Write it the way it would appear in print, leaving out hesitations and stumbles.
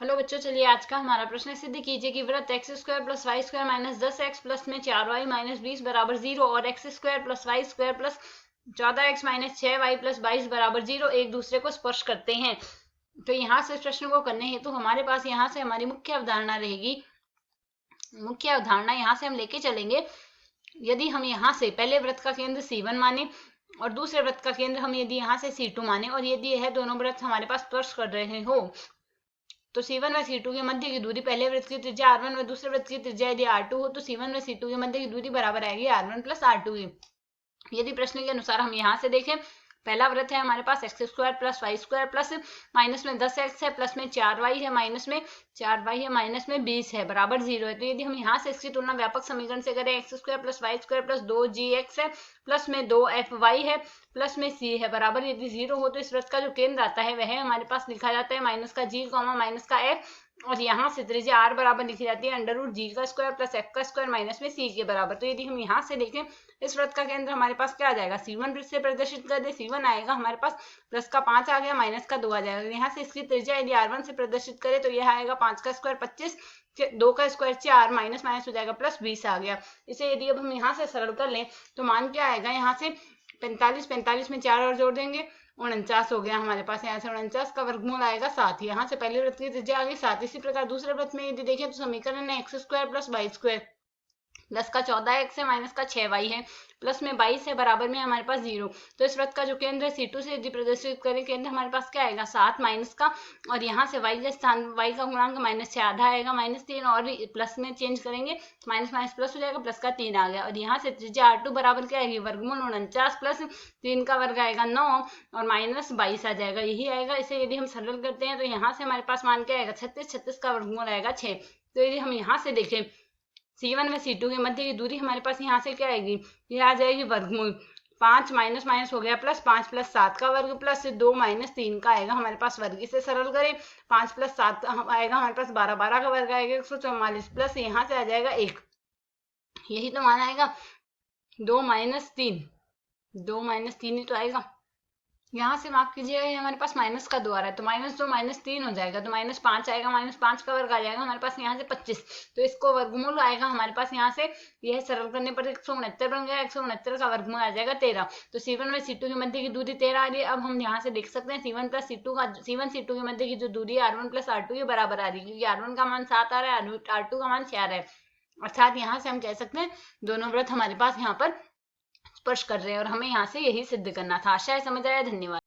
Hello बच्चों, चलिए आज का हमारा प्रश्न सिद्ध कीजिए कि वृत्त x square plus Y square minus 10x plus में 4y माइनस 20 बराबर 0 और x square plus Y square plus 14x minus 6y plus 22 बराबर 0 एक दूसरे को स्पर्श करते हैं। तो यहाँ से इस प्रश्न को करने हेतु हमारे पास यहाँ से हमारी मुख्य अवधारणा रहेगी। मुख्य अवधारणा यहाँ से हम लेके चलेंगे, यदि हम यहाँ से पहले वृत्त का केंद्र C1 माने और दूसरे वृत्त का केंद्र हम यदि यहाँ से C2 माने और यदि यह दोनों वृत्त हमारे पास स्पर्श कर रहे हो तो C1 व C2 के मध्य की दूरी पहले वृत्त की त्रिज्या R1 व दूसरे वृत्त की त्रिज्या यदि R2 हो तो C1 व C2 के मध्य की दूरी बराबर आएगी R1 प्लस R2 की। यदि प्रश्न के अनुसार हम यहाँ से देखें, पहला वृत्त है हमारे पास X square plus Y square plus minus में 10x है प्लस में 4y है माइनस में 4y है माइनस में 20 है बराबर 0 है। तो यदि हम यहाँ से इसकी तुलना व्यापक समीकरण से करें, x square plus Y square plus 2gx है प्लस में 2fy है प्लस में c है बराबर यदि 0 हो तो इस वृत्त का जो केंद्र आता है वह हमारे पास लिखा जाता है माइनस का g माइनस का f और यहाँ से त्रिज्या r बराबर लिखी जाती है अंडर रूट g का स्क्वायर प्लस f का स्क्वायर माइनस में c के बराबर। तो यदि हम यहाँ से देखें, इस वृत्त का केंद्र हमारे पास क्या आ जाएगा, C1 से प्रदर्शित कर दे, C1 आएगा हमारे पास प्लस का 5 आ गया माइनस का 2 आ जाएगा। यहाँ से इसकी त्रिज्या यदि R1 से प्रदर्शित करें तो यह आएगा 5 का स्क्वायर 25, 2 का स्क्वायर 4 माइनस माइनस हो जाएगा प्लस 20 आ गया। इसे यदि अब हम यहाँ से सरल कर लें तो मान क्या आएगा, यहाँ से 45 में 4 और जोड़ देंगे 49 हो गया हमारे पास। यहाँ से 49 का वर्गमूल आएगा 7। यहाँ से पहले वृत्त की त्रिज्या आ गई 7। इसी प्रकार दूसरे वृत्त में यदि देखें तो समीकरण है x square plus Y square plus का 14x है माइनस का 6y है प्लस में 22 है बराबर में हमारे पास 0। तो इस वृत्त का जो केंद्र है C2 से यदि प्रदर्शित करें, केंद्र हमारे पास क्या आएगा 7 माइनस का और यहाँ से y का स्थान y का गुणांक माइनस से आधा आएगा माइनस 3 और प्लस में चेंज करेंगे माइनस माइनस प्लस हो जाएगा प्लस का 3 आ गया और यहाँ से त्रिज्या R2 बराबर क्या आएगी वर्गमूल 49 प्लस 3 का वर्ग आएगा 9 और माइनस 22 आ जाएगा, यही आएगा। इसे यदि हम सरल करते हैं तो यहाँ से हमारे पास मान क्या आएगा 36 का वर्गमूल आएगा 6। तो यदि हम यहाँ से देखें C1 में C2 के मध्य की दूरी हमारे पास यहाँ से क्या आएगी, ये आ जाएगी वर्गमूल 5 माइनस माइनस हो गया प्लस 5 प्लस 7 का वर्ग प्लस 2 माइनस 3 का आएगा हमारे पास वर्ग। इसे सरल करें 5 प्लस 7 आएगा हमारे पास 12, 12 का वर्ग आएगा 144 प्लस यहाँ से आ जाएगा 1, यही तो मान आएगा 2 माइनस 3, 2 माइनस 3 ही तो आएगा। यहाँ से माफ कीजिएगा हमारे पास माइनस का 2 आ रहा है तो माइनस 2 माइनस 3 हो जाएगा तो माइनस 5 आएगा, माइनस 5 का वर्ग आ जाएगा हमारे पास यहाँ से 25। तो इसको वर्गमूल आएगा हमारे पास यहाँ से, यह सरल करने पर 169 बन गया, 169 का वर्गमूल आ जाएगा 13। तो C1 में C2 के मध्य की दूरी 13 आ रही है। अब हम यहाँ से देख सकते हैं C1 C2 के मध्य की जो दूरी है R1 प्लस R2 के बराबर आ रही है क्योंकि R1 का मान 7 आ रहा है, R2 का मान 6 आ रहा है। अर्थात यहाँ से हम कह सकते हैं दोनों वृत्त हमारे पास यहाँ पर स्पर्श कर रहे हैं और हमें यहाँ से यही सिद्ध करना था। आशा है समझ आया। धन्यवाद।